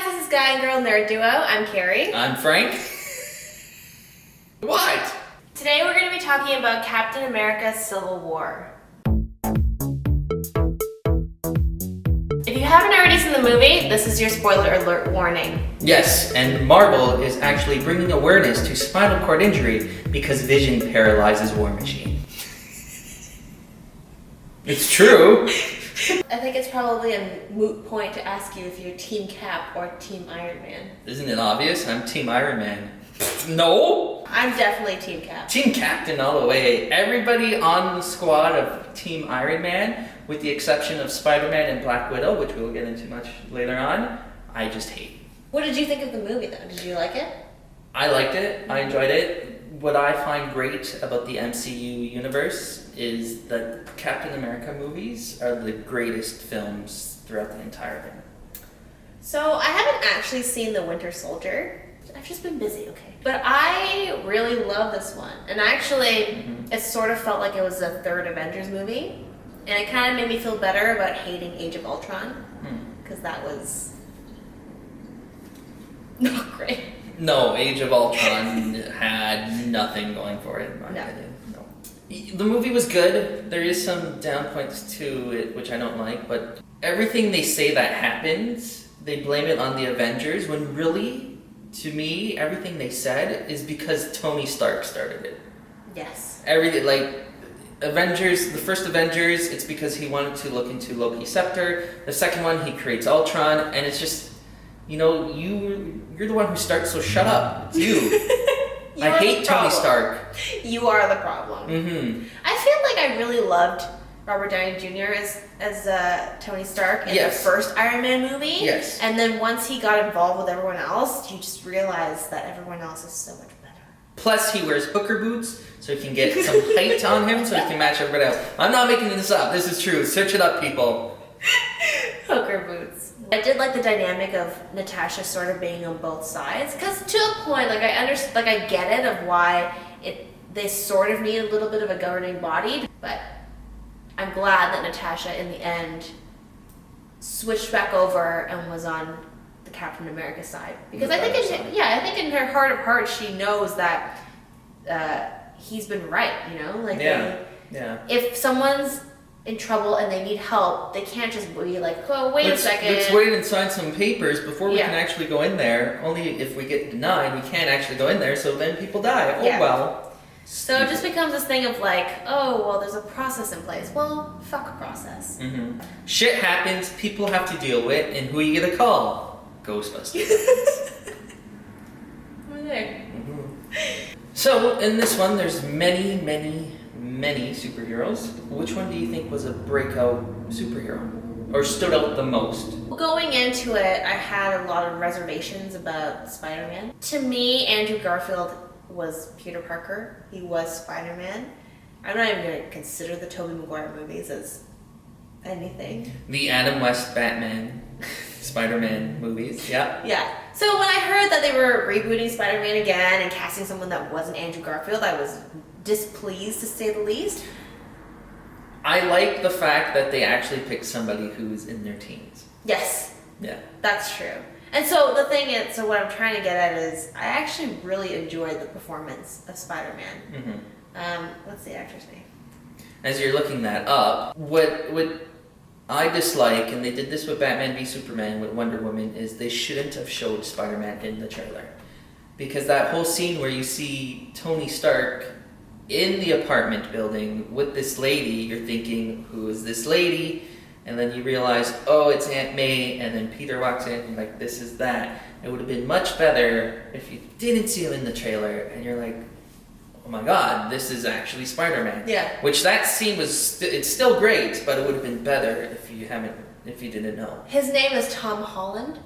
this is Guy and Girl Nerd Duo. I'm Karrie. I'm Frank. What? Today we're going to be talking about Captain America Civil War. If you haven't already seen the movie, this is your spoiler alert warning. Yes, and Marvel is actually bringing awareness to spinal cord injury because Vision paralyzes War Machine. It's true. I think it's probably a moot point to ask you if you're Team Cap or Team Iron Man. Isn't it obvious? I'm Team Iron Man. No! I'm definitely Team Cap. Team Captain all the way. Everybody on the squad of Team Iron Man, with the exception of Spider-Man and Black Widow, which we'll get into much later on, I just hate. What did you think of the movie though? Did you like it? I liked it. I enjoyed it. What I find great about the MCU universe is that Captain America movies are the greatest films throughout the entire thing. So I haven't actually seen The Winter Soldier. I've just been busy, okay. But I really love this one. And actually, it sort of felt like it was the third Avengers movie. And it kind of made me feel better about hating Age of Ultron. Because that was not great. No, Age of Ultron had nothing going for it, in my opinion. No. The movie was good. There is some down points to it, which I don't like. But everything they say that happens, they blame it on the Avengers, when really, to me, everything they said is because Tony Stark started it. Yes. Everything, like, Avengers, the first Avengers, it's because he wanted to look into Loki's scepter. The second one, he creates Ultron, and it's just, you know, you're the one who starts, so shut up. It's you. I hate Tony Stark. You are the problem. I feel like I really loved Robert Downey Jr. as Tony Stark in the first Iron Man movie. Yes. And then once he got involved with everyone else, you just realize that everyone else is so much better. Plus, he wears hooker boots, so he can get some height on him, so he can match everybody else. I'm not making this up. This is true. Search it up, people. Hooker boots. I did like the dynamic of Natasha sort of being on both sides, because to a point, like I get it of why they sort of need a little bit of a governing body, but I'm glad that Natasha in the end switched back over and was on the Captain America side, because I think in her heart of hearts she knows that he's been right, you know, like if someone's in trouble and they need help, they can't just be like, oh, wait a second. Let's wait and sign some papers before we can actually go in there. Only if we get denied, we can't actually go in there, so then people die. Oh, well. So it just becomes this thing of like, oh, well, there's a process in place. Well, fuck process. Shit happens, people have to deal with, and who you get a call? Ghostbusters. We're there. So, in this one, there's many superheroes. Which one do you think was a breakout superhero? Or stood out the most? Going into it, I had a lot of reservations about Spider-Man. To me, Andrew Garfield was Peter Parker. He was Spider-Man. I'm not even going to consider the Tobey Maguire movies as anything. The Adam West Batman, Spider-Man movies, yeah. Yeah. So when I heard that they were rebooting Spider-Man again and casting someone that wasn't Andrew Garfield, I was displeased, to say the least. I like the fact that they actually picked somebody who's in their teens. Yes. Yeah. That's true. And so the thing is, so what I'm trying to get at is, I actually really enjoyed the performance of Spider-Man. What's the actor's name? As you're looking that up, what I dislike, and they did this with Batman v Superman with Wonder Woman, is they shouldn't have showed Spider-Man in the trailer. Because that whole scene where you see Tony Stark in the apartment building with this lady, you're thinking, who is this lady? And then you realize, oh, it's Aunt May, and then Peter walks in and like, this is that. It would have been much better if you didn't see him in the trailer and you're like, oh my god, this is actually Spider-Man. Yeah. Which that scene was, it's still great, but it would have been better if you didn't know. His name is Tom Holland.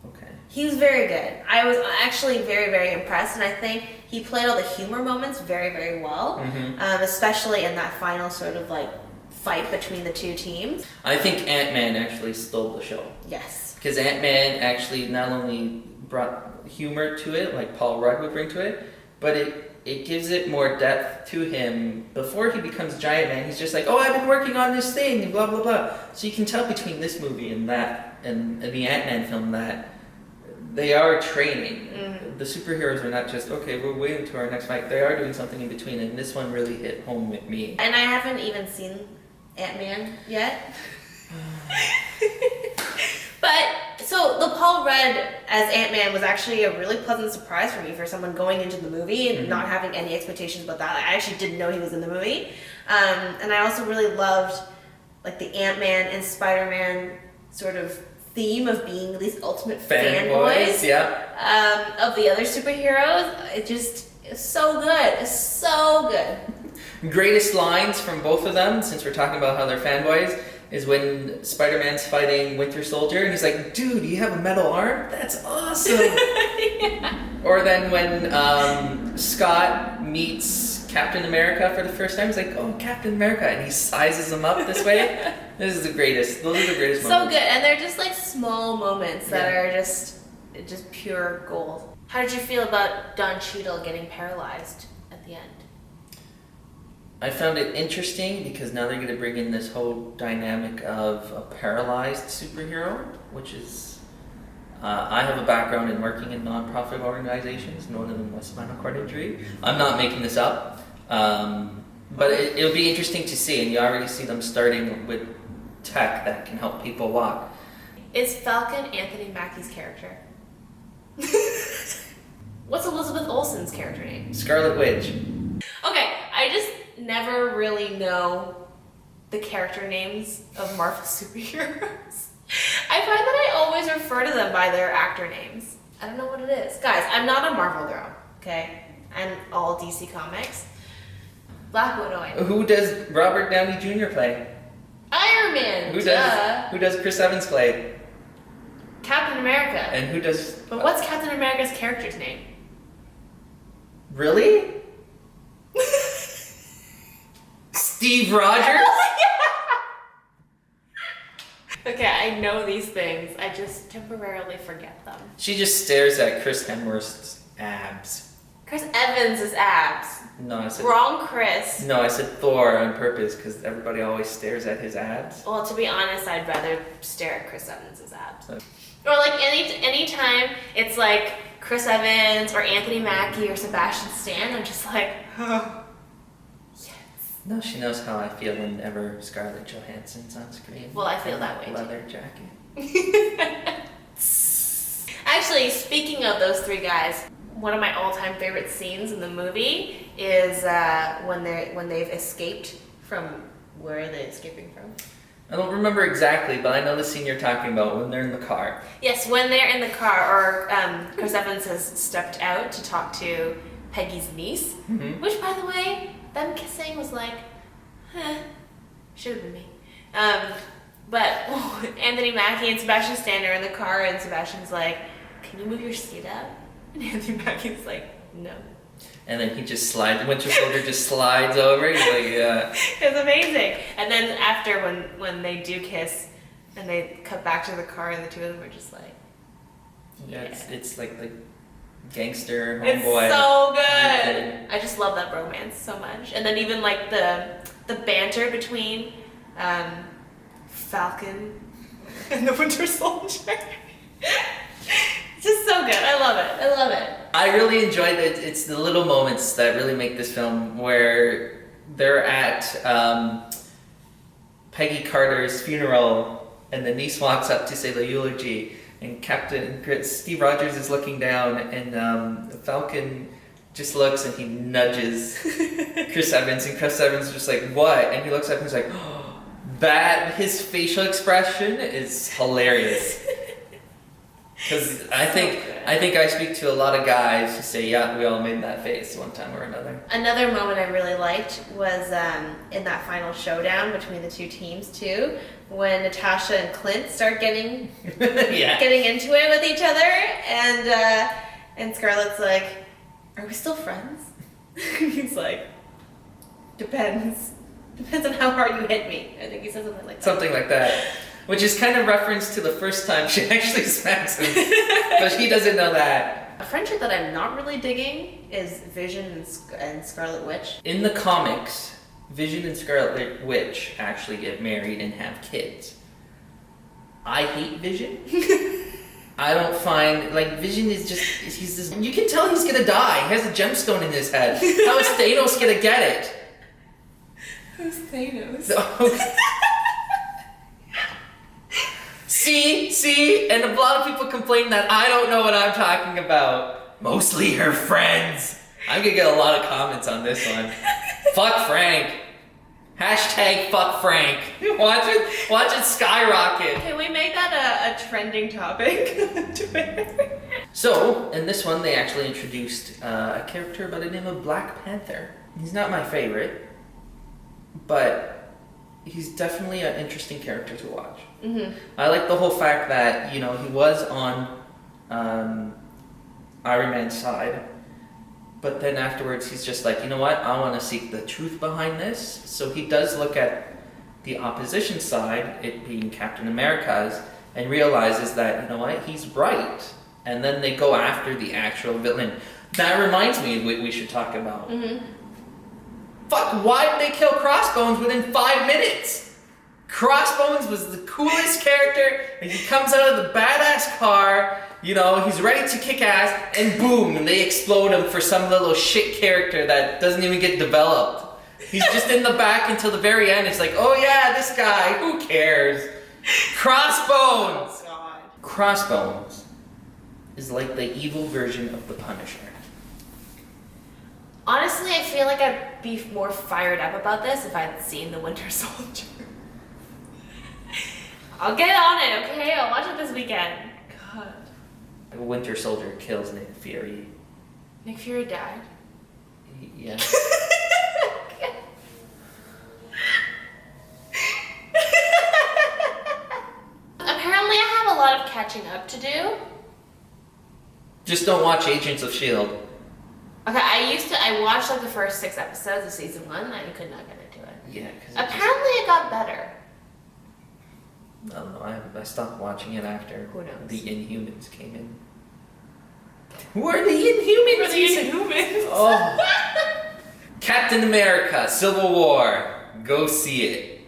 Okay. He was very good. I was actually very, very impressed, and I think he played all the humor moments very, very well, especially in that final sort of like fight between the two teams. I think Ant-Man actually stole the show. Yes. Because Ant-Man actually not only brought humor to it, like Paul Rudd would bring to it, but it gives it more depth to him. Before he becomes Giant Man, he's just like, oh, I've been working on this thing, blah, blah, blah. So you can tell between this movie and that, and the Ant-Man film, that they are training. Mm-hmm. The superheroes are not just, okay, we're waiting to our next fight. They are doing something in between, and this one really hit home with me. And I haven't even seen Ant-Man yet. But, so the Paul Rudd as Ant-Man was actually a really pleasant surprise for me for someone going into the movie and not having any expectations about that. I actually didn't know he was in the movie. And I also really loved like the Ant-Man and Spider-Man sort of theme of being these ultimate fanboys of the other superheroes. It's so good. It's so good. Greatest lines from both of them, since we're talking about how they're fanboys, is when Spider-Man's fighting Winter Soldier and he's like, dude, you have a metal arm? That's awesome. Yeah. Or then when Scott meets Captain America for the first time, he's like, oh, Captain America, and he sizes him up this way. This is the greatest. Those are the greatest moments. So good, and they're just like small moments that are just pure gold. How did you feel about Don Cheadle getting paralyzed at the end? I found it interesting because now they're going to bring in this whole dynamic of a paralyzed superhero, which is... I have a background in working in non-profit organizations, one of them was spinal cord injury. I'm not making this up, but it'll be interesting to see, and you already see them starting with tech that can help people walk. Is Falcon Anthony Mackie's character? What's Elizabeth Olsen's character name? Scarlet Witch. Okay, I just never really know the character names of Marvel superheroes. I find that I always refer to them by their actor names. I don't know what it is. Guys, I'm not a Marvel girl, okay? I'm all DC Comics. Black Widow. Who does Robert Downey Jr. play? Iron Man. Who does Chris Evans play? Captain America. And who does... But what's Captain America's character's name? Really? Steve Rogers? Okay, I know these things. I just temporarily forget them. She just stares at Chris Hemsworth's abs. Chris Evans' abs. No, I said... Wrong Chris. No, I said Thor on purpose because everybody always stares at his abs. Well, to be honest, I'd rather stare at Chris Evans' abs. So. Or like any time it's like Chris Evans or Anthony Mackie or Sebastian Stan, I'm just like, oh. No, she knows how I feel whenever Scarlett Johansson's on screen. Well, I feel that way leather jacket. Actually, speaking of those three guys, one of my all-time favorite scenes in the movie is when they've escaped from... Where are they escaping from? I don't remember exactly, but I know the scene you're talking about when they're in the car. Yes, when they're in the car, or Chris Evans has stepped out to talk to Peggy's niece, which, by the way, them kissing was like, should have been me. But Anthony Mackie and Sebastian Stan are in the car, and Sebastian's like, can you move your seat up? And Anthony Mackie's like, no. And then he just slides, Winter Soldier just slides over, he's like, yeah. It's amazing. And then after, when they do kiss, and they cut back to the car, and the two of them are just like, yeah. It's like gangster homeboy. It's so good. I just love that romance so much. And then even like the banter between Falcon and the Winter Soldier. It's just so good. I love it. I love it. I really enjoyed it. It's the little moments that really make this film, where they're at Peggy Carter's funeral and the niece walks up to say the eulogy, and Steve Rogers is looking down, and Falcon just looks and he nudges Chris Evans, and Chris Evans is just like, what? And he looks up and he's like, oh, his facial expression is hilarious. Because I think I speak to a lot of guys who say, yeah, we all made that face one time or another. Another moment I really liked was in that final showdown between the two teams too, when Natasha and Clint start getting getting into it with each other, and Scarlett's like, are we still friends? He's like, depends on how hard you hit me. I think he said something like that. Something like that. Which is kind of reference to the first time she actually smacks him. But he doesn't know that. A friendship that I'm not really digging is Vision and Scarlet Witch. In the comics, Vision and Scarlet Witch actually get married and have kids. I hate Vision. I don't find, like, Vision is just, he's this, you can tell he's gonna die. He has a gemstone in his head. How is Thanos gonna get it? Who's Thanos? See? And a lot of people complain that I don't know what I'm talking about. Mostly her friends. I'm gonna get a lot of comments on this one. Fuck Frank. Hashtag fuck Frank. Watch it skyrocket. Can we make that a trending topic on Twitter? So, in this one, they actually introduced a character by the name of Black Panther. He's not my favorite, but he's definitely an interesting character to watch. Mm-hmm. I like the whole fact that, he was on Iron Man's side, but then afterwards he's just like, you know what, I want to seek the truth behind this. So he does look at the opposition side, it being Captain America's, and realizes that, you know what, he's right. And then they go after the actual villain. That reminds me of what we should talk about. Mm-hmm. Fuck, why did they kill Crossbones within 5 minutes? Crossbones was the coolest character, and he comes out of the badass car, he's ready to kick ass, and boom, and they explode him for some little shit character that doesn't even get developed. He's just in the back until the very end. It's like, oh yeah, this guy, who cares? Crossbones! God. Crossbones is like the evil version of the Punisher. Honestly, I feel like I'd be more fired up about this if I'd seen The Winter Soldier. I'll get on it, okay? I'll watch it this weekend. God. Winter Soldier kills Nick Fury. Nick Fury died. Yeah. Apparently I have a lot of catching up to do. Just don't watch Agents of S.H.I.E.L.D. Okay, I watched like the first 6 episodes of season 1 and I could not get into it. Yeah, because Apparently it got better. I don't know, I stopped watching it after Who knows? the Inhumans came in. Who are the Inhumans? Inhumans. Oh. Captain America, Civil War. Go see it.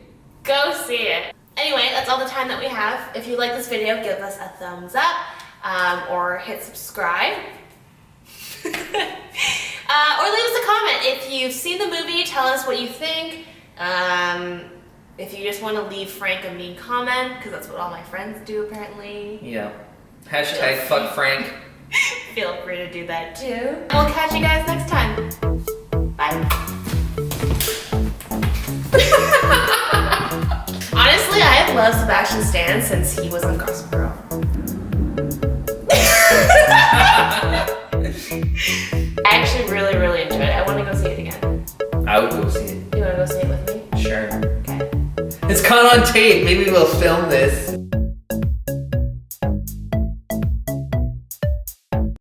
Go see it. Anyway, that's all the time that we have. If you like this video, give us a thumbs up or hit subscribe. Or leave us a comment. If you've seen the movie, tell us what you think. If you just want to leave Frank a mean comment, because that's what all my friends do apparently. Yeah. Hashtag fuck Frank. Feel free to do that too. We'll catch you guys next time. Bye. Honestly, I have loved Sebastian Stan since he was on Gossip Girl. I actually really, really enjoyed it. I want to go see it again. I would go see it. You want to go see it with me? Sure. Okay. It's caught on tape. Maybe we'll film this.